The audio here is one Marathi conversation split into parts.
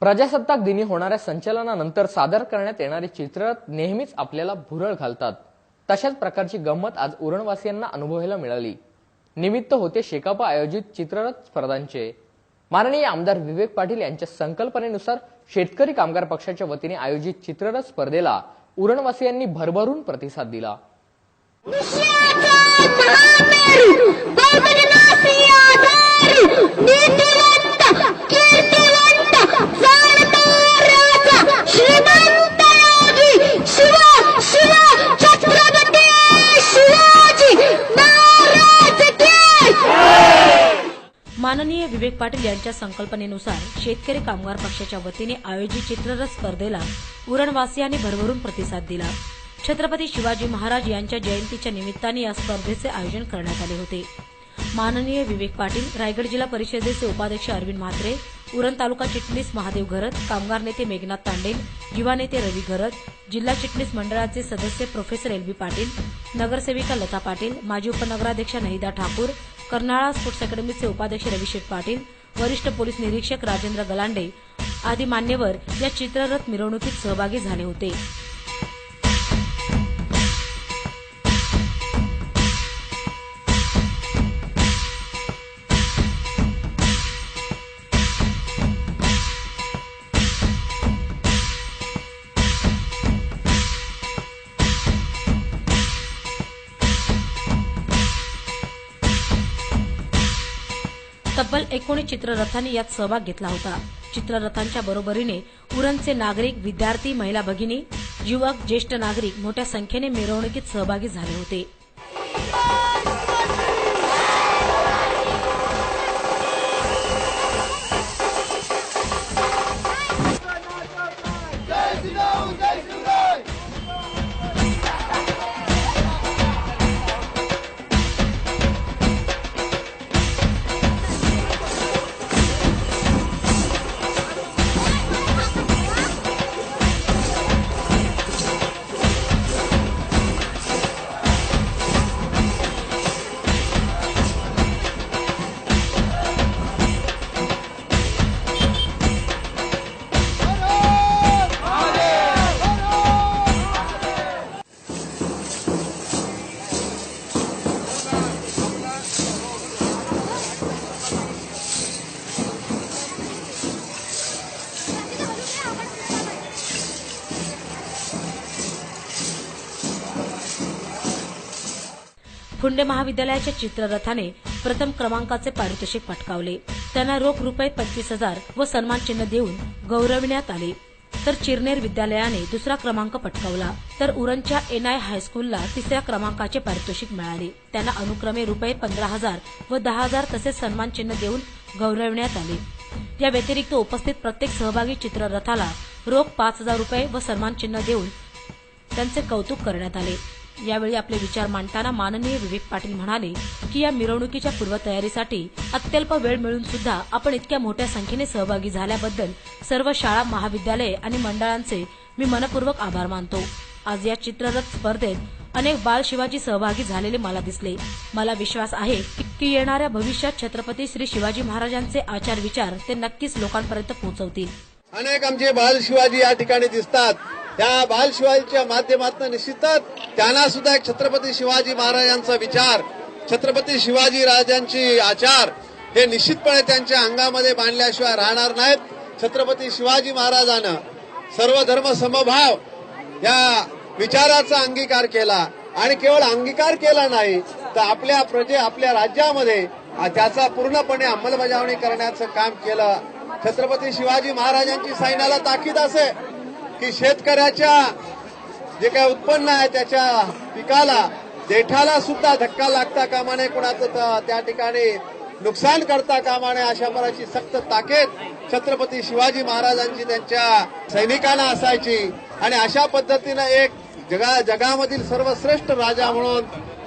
प्रजासत्ताक दिनी होणाऱ्या संचलनानंतर सादर करण्यात येणारी चित्ररथ नेहमीच आपल्याला भुरळ घालतात। तशाच प्रकारची गंमत आज उरणवासियांना अनुभवायला मिळाली। निमित्त होते शेकापा आयोजित चित्ररथ स्पर्धांचे। माननीय आमदार विवेक पाटील यांच्या संकल्पनेनुसार शेतकरी कामगार पक्षाच्या वतीने आयोजित चित्ररथ स्पर्धेला उरणवासियांनी भरभरून प्रतिसाद दिला। माननीय विवेक पाटील यांच्या संकल्पनेनुसार शेतकरी कामगार पक्षाच्या वतीने आयोजित चित्ररथ स्पर्धेला उरणवासियांनी भरभरून प्रतिसाद दिला। छत्रपती शिवाजी महाराज यांच्या जयंतीच्या निमित्ताने या स्पर्धेचे आयोजन करण्यात आले होते। माननीय विवेक पाटील, रायगड जिल्हा परिषदेचे उपाध्यक्ष अरविंद म्हात्रे, उरण तालुका चिटणीस महादेव घरत, कामगार नेते मेघनाथ तांडेल, युवा नेते रवी घरत, जिल्हा चिटणीस मंडळाचे सदस्य प्रोफेसर एल बी पाटील, नगरसेविका लता पाटील, माजी उपनगराध्यक्षा नहिदा ठाकूर, कर्नाळा स्पोर्ट्स अकॅडमीचे उपाध्यक्ष रविशेठ पाटील, वरिष्ठ पोलीस निरीक्षक राजेंद्र गलांडे आदी मान्यवर या चित्ररथ मिरवणुकीत सहभागी झाले होते। तब्बल 19 चित्ररथांनी यात सहभाग घेतला होता। चित्ररथांच्या बरोबरीने उरणचे नागरिक, विद्यार्थी, महिला भगिनी, युवक, ज्येष्ठ नागरिक मोठ्या संख्येने मिरवणुकीत सहभागी झाले होते। फुंडे महाविद्यालयाच्या चित्ररथाने प्रथम क्रमांकाचे पारितोषिक पटकावले। त्यांना रोख रुपये 25,000 व सन्मान चिन्ह देऊन गौरविण्यात आले। तर चिरनेर विद्यालयाने दुसरा क्रमांक पटकावला। तर उरणच्या एनआय हायस्कूलला तिसऱ्या क्रमांकाचे पारितोषिक मिळाले। त्यांना अनुक्रमे रुपये 15,000 व 10,000 तसेच सन्मान चिन्ह देऊन गौरविण्यात आले। या व्यतिरिक्त उपस्थित प्रत्येक सहभागी चित्ररथाला रोख 5,000 रुपये व सन्मान चिन्ह देऊन त्यांचे कौतुक करण्यात आले। यावेळी आपले विचार मांडताना माननीय विवेक पाटील म्हणाले की या मिरवणुकीच्या पूर्वतयारीसाठी अत्यल्प वेळ मिळून सुद्धा आपण इतक्या मोठ्या संख्येने सहभागी झाल्याबद्दल सर्व शाळा, महाविद्यालये आणि मंडळांचे मी मनपूर्वक आभार मानतो। आज या चित्ररथ स्पर्धेत अनेक बाल शिवाजी सहभागी झालेले मला दिसले। मला विश्वास आहे की येणाऱ्या भविष्यात छत्रपती श्री शिवाजी महाराजांचे आचार विचार ते नक्कीच लोकांपर्यंत पोहोचवतील। अनेक आमचे बाल शिवाजी या ठिकाणी दिसतात। त्या बाल शिवाजीच्या माध्यमातून निश्चितच त्यांना सुद्धा छत्रपती शिवाजी महाराजांचा विचार, छत्रपती शिवाजी राजांची आचार हे निश्चितपणे त्यांच्या अंगामध्ये बांधल्याशिवाय राहणार नाहीत। छत्रपती शिवाजी महाराजांना सर्व धर्म समभाव या विचाराचा अंगीकार केला आणि केवळ अंगीकार केला नाही तर आपल्या राज्यामध्ये त्याचा पूर्णपणे अंमलबजावणी करण्याचं काम केलं। छत्रपती शिवाजी महाराजांची सैन्याला ताकीद असे की शेतकऱ्याच्या जे काही उत्पन्न आहे त्याच्या पिकाला, देठाला सुद्धा धक्का लागता कामा नये, कुणाचं त्या ठिकाणी नुकसान करता कामा नये, अशा प्रकारची सक्त ताकीद छत्रपती शिवाजी महाराजांची त्यांच्या सैनिकांना असायची। आणि अशा पद्धतीनं एक जगामधील सर्वश्रेष्ठ राजा म्हणून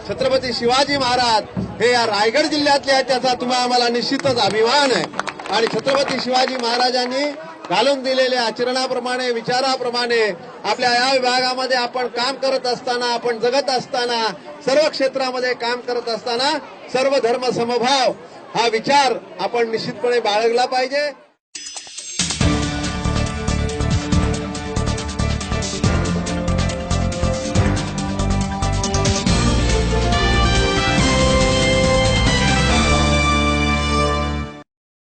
छत्रपती शिवाजी महाराज हे या रायगड जिल्ह्यातले आहेत, त्याचा तुम्हाला आम्हाला निश्चितच अभिमान आहे। आणि छत्रपती शिवाजी महाराजांनी घालून दिलेल्या आचरणाप्रमाणे, विचाराप्रमाणे आपल्या या विभागामध्ये आपण काम करत असताना, आपण जगत असताना, सर्व क्षेत्रामध्ये काम करत असताना सर्व धर्म समभाव हा विचार आपण निश्चितपणे बाळगला पाहिजे।